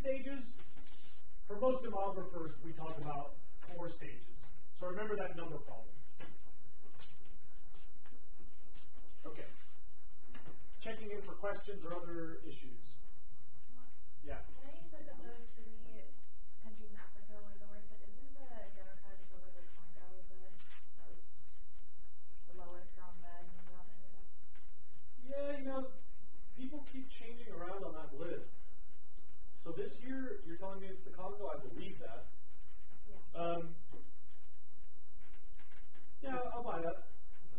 stages? For most demographers, we talk about 4 stages. So remember that number problem. Okay. Checking in for questions or other issues. Yeah. I know you said that those 3 countries in Africa were the worst, but isn't the Democratic Republic of Congo the lowest on the Amazon index? Yeah, people keep changing around on that list. So this year, you're telling me it's the Congo? I believe that. Yeah. Yeah, I'll buy that.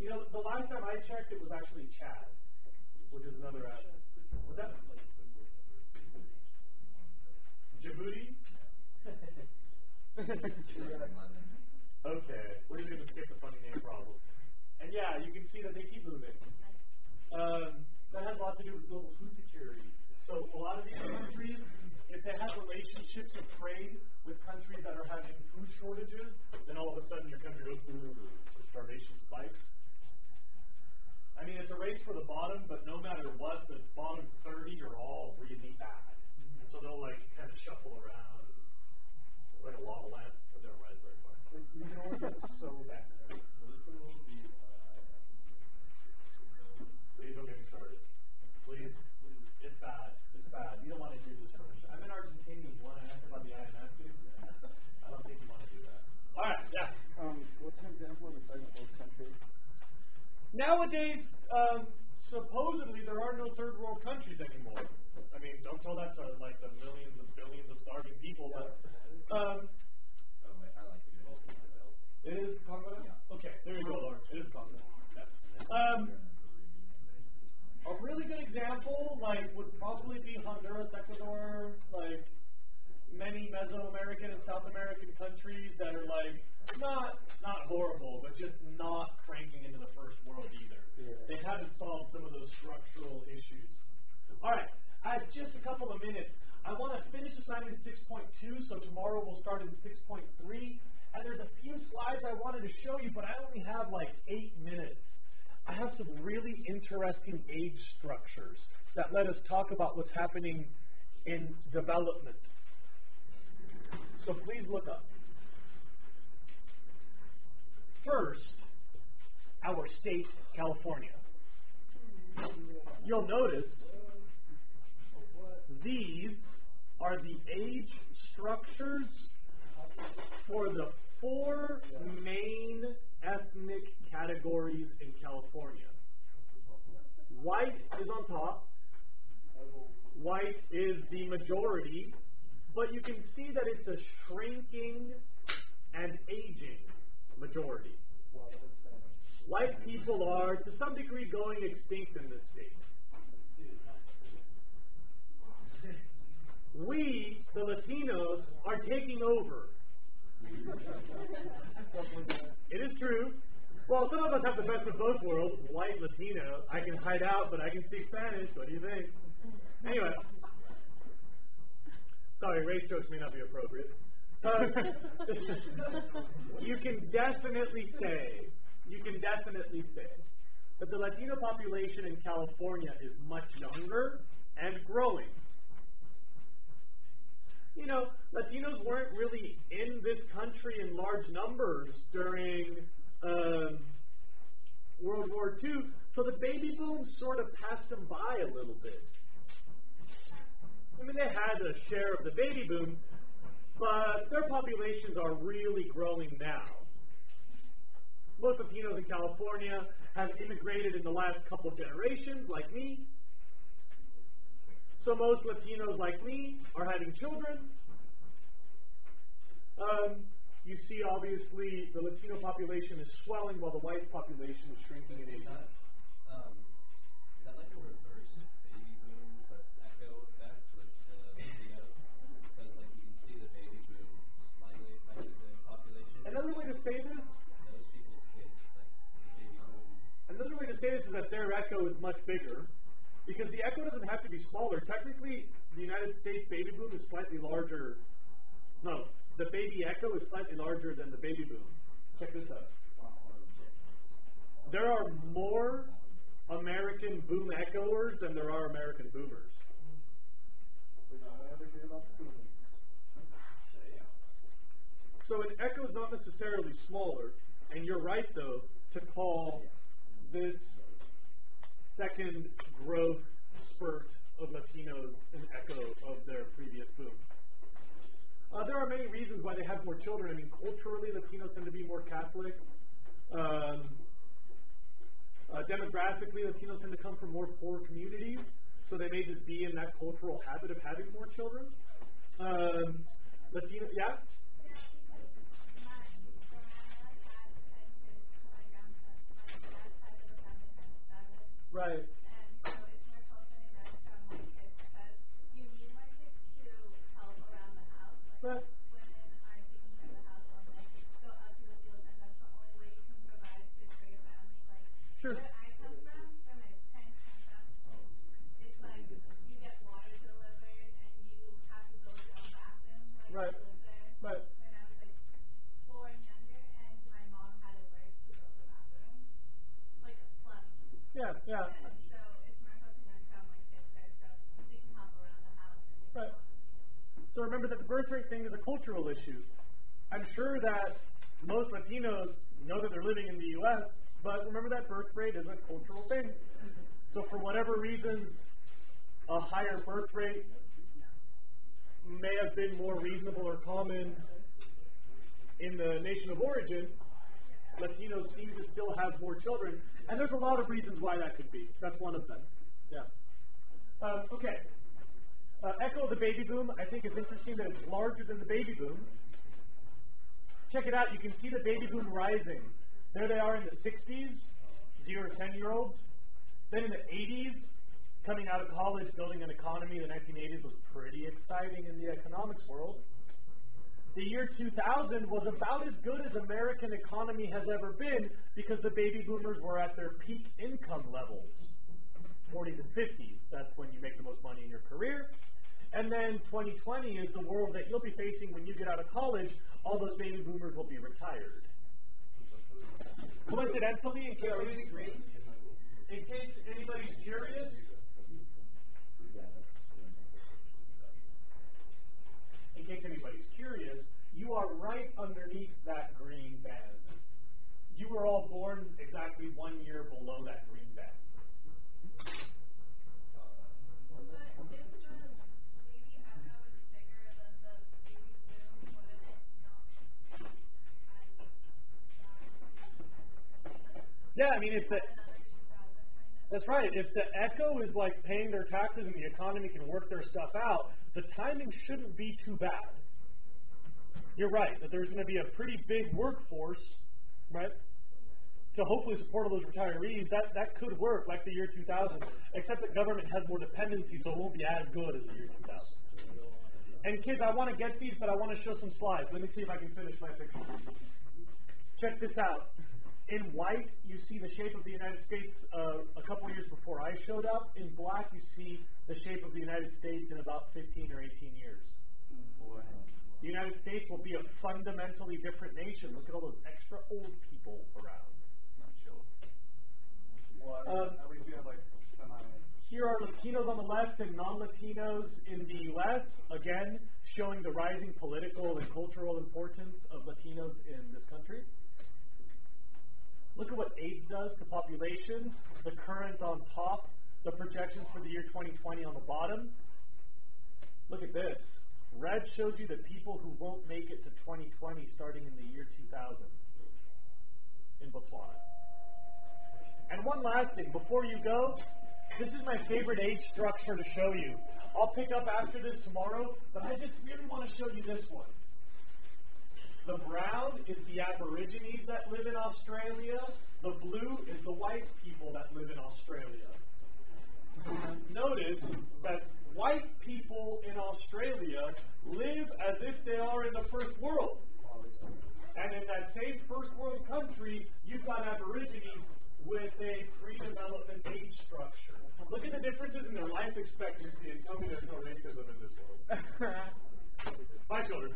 The last time I checked, it was actually Chad, which is another app. Was that Djibouti? Okay, we're just going to skip the funny name problem. And yeah, you can see that they keep moving. That has a lot to do with global food security. So a lot of these countries, if they have relationships of trade with countries that are having food shortages, then all of a sudden your country goes through starvation spikes. I mean, it's a race for the bottom, but no matter what, the bottom 30 are all really bad. And so they'll kind of shuffle around, like a lava lamp, but they don't rise very far. It's so bad. Please don't get me started. Please. It's bad. It's bad. You don't want to do this for me. I'm in Argentina. You want to ask about the IMF, dude? I don't think you want to do that. All right, yeah. What's an example of a second world country? Nowadays, supposedly there are no third world countries anymore. I mean, don't tell that to the millions and billions of starving people, but I like it. It is Congo? Yeah. Okay, there you go, Lawrence. It is Congo. Yeah. A really good example, would probably be Honduras, Ecuador, many Mesoamerican and South American countries that are not horrible, but just not cranking into the first world either. Yeah. They haven't solved some of those structural issues. All right, I have just a couple of minutes. I want to finish assignment 6.2, so tomorrow we'll start in 6.3. And there's a few slides I wanted to show you, but I only have 8 minutes. I have some really interesting age structures that let us talk about what's happening in development. So please look up. First, our state, California. You'll notice these are the age structures for the 4 main ethnic categories in California. White is on top. White is the majority, but you can see that it's a shrinking and aging majority. White people are, to some degree, going extinct in this state. We, the Latinos, are taking over. It is true. Well, some of us have the best of both worlds, white Latino. I can hide out, but I can speak Spanish. What do you think? Anyway. Sorry, race jokes may not be appropriate. You can definitely say that the Latino population in California is much younger and growing. Latinos weren't really in this country in large numbers during World War II, so the baby boom sort of passed them by a little bit. I mean, they had a share of the baby boom, but their populations are really growing now. Most Latinos in California have immigrated in the last couple generations, like me. So most Latinos like me are having children. You see, obviously, the Latino population is swelling while the white population is shrinking in age. Is that like a reverse baby boom echo effect with the Latino? Because you can see the baby boom slightly affected the population. Another way to say this? Those people's kids, baby boom. Another way to say this is that their echo is much bigger. Because the echo doesn't have to be smaller. Technically, the United States baby boom is slightly larger. No, the baby echo is slightly larger than the baby boom. Check this out. There are more American boom echoers than there are American boomers. We don't ever hear about the boom. not necessarily smaller. And you're right, though, to call this second growth spurt of Latinos an echo of their previous boom. There are many reasons why they have more children. I mean, culturally, Latinos tend to be more Catholic. Demographically, Latinos tend to come from more poor communities, so they may just be in that cultural habit of having more children. Latino, yeah? Right. And so it's more culturally that have more kids because you need more kids to help around the house. Like women are taking care of the house or like go out to the field, and that's the only way you can provide food for your family. Like Sure. where I come from a tent campground, it's like you get water delivered and you have to build your own bathroom. Like Right. I lived there Right. when I was like 4 and younger, and my mom had to work to build the bathroom, like plumbing. Yeah, yeah. And so it's more important to have more kids there so they can help around the house. Right. So remember that the birth rate thing is a cultural issue. I'm sure that most Latinos know that they're living in the U.S., but remember that birth rate is a cultural thing. So for whatever reasons, a higher birth rate may have been more reasonable or common in the nation of origin. Latinos seem to still have more children, and there's a lot of reasons why that could be. That's one of them. Yeah. Okay. Echo of the baby boom. I think it's interesting that it's larger than the baby boom. Check it out. You can see the baby boom rising. There they are in the 60s, 0 to 10-year-olds. Then in the 80s, coming out of college, building an economy. The 1980s was pretty exciting in the economics world. The year 2000 was about as good as American economy has ever been because the baby boomers were at their peak income levels, 40s and 50s. That's when you make the most money in your career. And then 2020 is the world that you'll be facing when you get out of college. All those baby boomers will be retired. Coincidentally, in case anybody's curious, you are right underneath that green band. You were all born exactly 1 year below that green band. But if the baby echo is bigger than the baby boom, wouldn't it not Yeah, I mean, if the another 2000 kind of? that's right. If the echo is like paying their taxes and the economy can work their stuff out, the timing shouldn't be too bad. You're right, that there's going to be a pretty big workforce, right, to hopefully support all those retirees. That could work like the year 2000, except that government has more dependency, so it won't be as good as the year 2000. And kids, I want to get these, but I want to show some slides. Let me see if I can finish my picture. Check this out. In white, you see the shape of the United States a couple years before I showed up. In black, you see the shape of the United States in about 15 or 18 years. The United States will be a fundamentally different nation. Look at all those extra old people around. Here are Latinos on the left and non-Latinos in the U.S., again, showing the rising political and cultural importance of Latinos in this country. Look at what AIDS does to populations, the current on top, the projections for the year 2020 on the bottom. Look at this. Red shows you the people who won't make it to 2020 starting in the year 2000 in Botswana. And one last thing, before you go, this is my favorite age structure to show you. I'll pick up after this tomorrow, but I just really want to show you this one. The brown is the Aborigines that live in Australia. The blue is the white people that live in Australia. Notice that white people in Australia live as if they are in the first world. And in that same first world country, you've got Aborigines with a pre-development age structure. Look at the differences in their life expectancy and tell me there's no racism in this world. Bye, children.